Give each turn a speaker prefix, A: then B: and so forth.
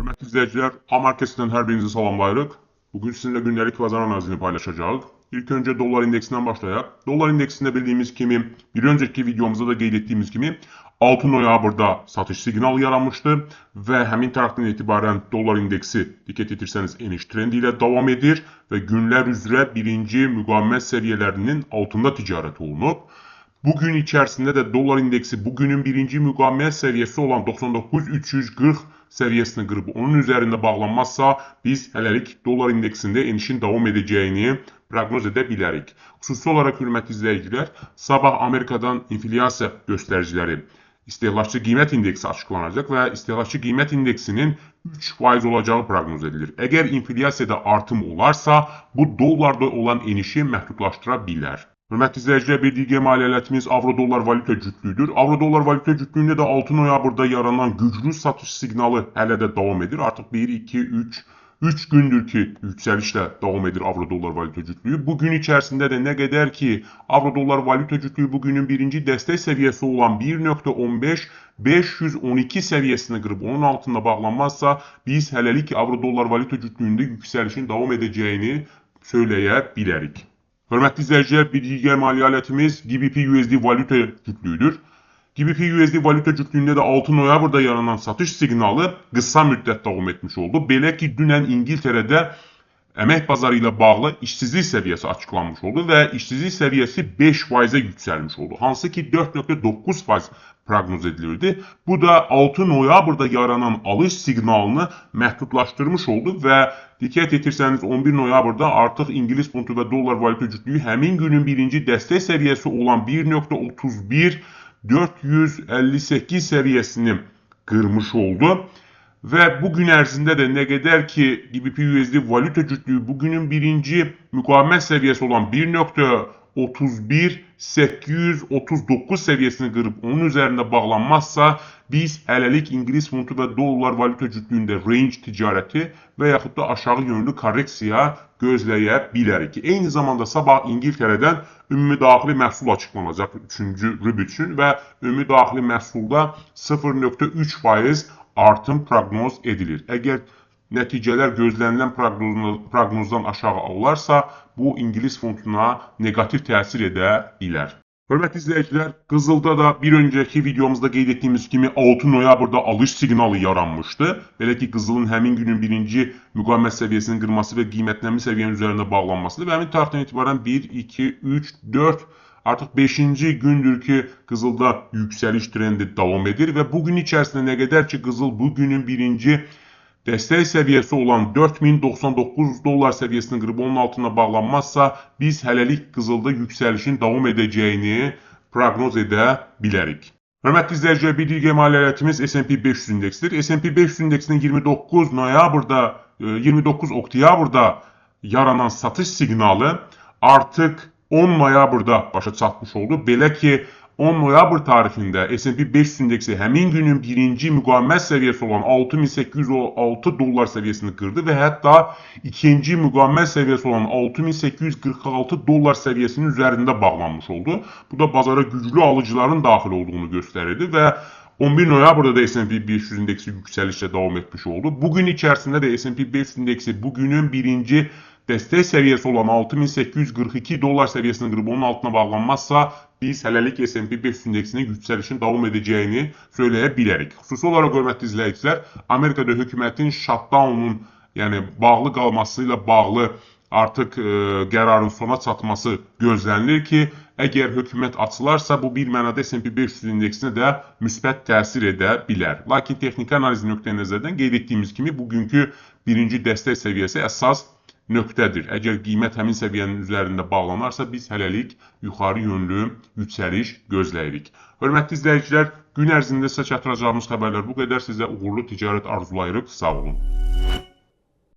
A: Hörmətli izləyicilər, A-Market'dən hər birinizi salamlayırıq. Bugün sizinlə gündəlik bazar analizini paylaşacağıq. İlk öncə dolar indeksindən başlayaq. Dolar indeksində bildiyimiz kimi, bir önceki videomuzda da qeyd etdiyimiz kimi 6 noyabrda satış siqnalı yaranmışdı və həmin tarixdən etibarən dolar indeksi diqqət etirsəniz eniş trendi ilə davam edir və günlər üzrə birinci müqavimət səviyyələrinin altında ticarət olunub. Bugün içərisində də dolar indeksi bugünün birinci müqavimət səviyyəsi olan 99.340 səviyyəsini qırıb onun üzərində bağlanmazsa, biz hələlik dolar indeksində enişin davam edəcəyini proqnoz edə bilərik. Xüsusi olaraq hörmətli izləyicilər, sabah Amerikadan inflyasiya göstəriciləri, istehlakçı qiymət indeksi açıqlanacaq və istehlakçı qiymət indeksinin 3% olacağı proqnoz edilir. Əgər inflyasiyada artım olarsa, bu dollarda olan enişi məhdudlaşdıra bilər. Hörmətli izləyicilər, bir digər maliyyələtimiz avro-dollar valyuta cütlüyüdür. Avro-dollar valyuta cütlüyündə də 6 noyabrda yaranan güclü satış siqnalı hələ də davam edir. Artıq 1, 2, 3 gündür ki, yüksəlişlə davam edir avro-dollar valyuta cütlüyü. Bugün içərisində də nə qədər ki, avro-dollar valyuta cütlüyü bugünün birinci dəstək səviyyəsi olan 1.15 512 səviyyəsini qırıb onun altında bağlanmazsa, biz hələlik avro-dollar valyuta cütlüyündə yüksəlişin davam edəcəyini söyləyə bilərik. Hörmətli izləyicilər, bir digər maliyyə alətimiz GBP-USD valyuta cütlüyüdür. GBP-USD valyuta cütlüyündə də 6 noyabrda yaranan satış siqnalı qısa müddət davam etmiş oldu. Belə ki, dünən İngiltərədə əmək bazarı ilə bağlı işsizlik səviyyəsi açıqlanmış oldu və işsizlik səviyyəsi 5%-ə yüksəlmiş oldu. Hansı ki 4.9% proqnoz edilirdi. Bu da 6 noyabrda yaranan alış siqnalını məhdudlaşdırmış oldu və diqqət etirsəniz 11 noyabrda artıq İngilis funtu və dollar valyuta cütlüyü həmin günün birinci dəstək səviyyəsi olan 1.31 458 səviyyəsini qırmış oldu. Və bugün ərzində də nə qədər ki GBP-USD valyuta cütlüyü bugünün birinci müqavimət səviyyəsi olan 1.31 839 səviyyəsini qırıb onun üzərində bağlanmazsa, biz hələlik İngilis funtu və dollar valyuta cütlüyündə range ticarəti və yaxud da aşağı yönlü korreksiya gözləyə bilərik. Eyni zamanda sabah İngiltərədən ümumi daxili məhsul açıqlanacaq 3-cü rüb üçün və ümumi daxili məhsulda 0.3% artım proqnoz edilir. Əgər nəticələr gözlənilən proqnozdan aşağı olarsa, bu İngilis funtuna negativ təsir edə bilər. Hörmətli izləyicilər, qızılda da bir öncəki videomuzda qeyd etdiyimiz kimi 6 noyabrda alış siqnalı yaranmışdı. Belə ki, qızılın həmin günün birinci müqavimət səviyyəsinin qırması və qiymətlənmə səviyyənin üzərində bağlanmasıdır. Və həmin tarixdən etibarən 1, 2, 3, 4, artıq 5-ci gündür ki, qızılda yüksəliş trendi davam edir və bugün içərisində nə qədər ki, qızıl bugünün birinci dəstək səviyyəsi olan 4099 dollar səviyyəsini qırıb onun altına bağlanmazsa, biz hələlik qızılda yüksəlişin davam edəcəyini proqnoz edə bilərik. Hörmətli izləyicilər, bir digər maliyyə alətimiz S&P 500 indeksidir. S&P 500 indeksinin 29 oktyabrda yaranan satış siqnalı artıq 10 noyabrda başa çatmış oldu. Belə ki, 10 noyabr tarixində S&P 500 indeksi həmin günün birinci müqavimət səviyyəsi olan 6806 dollar səviyyəsini qırdı və hətta ikinci müqavimət səviyyəsi olan 6846 dollar səviyyəsinin üzərində bağlanmış oldu. Bu da bazara güclü alıcıların daxil olduğunu göstərirdi və 11 noyabrda da S&P 500 indeksi yüksəlişlə davam etmiş oldu. Bugün içərisində də S&P 500 indeksi bugünün birinci dəstək səviyyəsi olan 6842 dollar səviyyəsini qırıb onun altına bağlanmazsa, biz hələlik S&P 500 indeksinin yüksəlişin davam edəcəyini söyləyə bilərik. Xüsusi olaraq hörmətli izləyicilər, Amerikada hökumətin shutdownun, yəni bağlı qalması ilə bağlı artıq qərarın sona çatması gözlənilir ki, əgər hökumət açılarsa, bu bir mənada S&P 500 indeksinə də müsbət təsir edə bilər. Lakin texniki analiz nöqteyi-nəzərdən qeyd etdiyimiz kimi, bugünkü birinci dəstək səviyyəsi əsas nöqtədir. Əgər qiymət həmin səviyyənin üzərində bağlanarsa, biz hələlik yuxarı yönlü yüksəliş gözləyirik. Hörmətli izləyicilər, gün ərzində sizə çatdıracağımız xəbərlər bu qədər. Sizə uğurlu ticarət arzulayırıq. Sağ olun.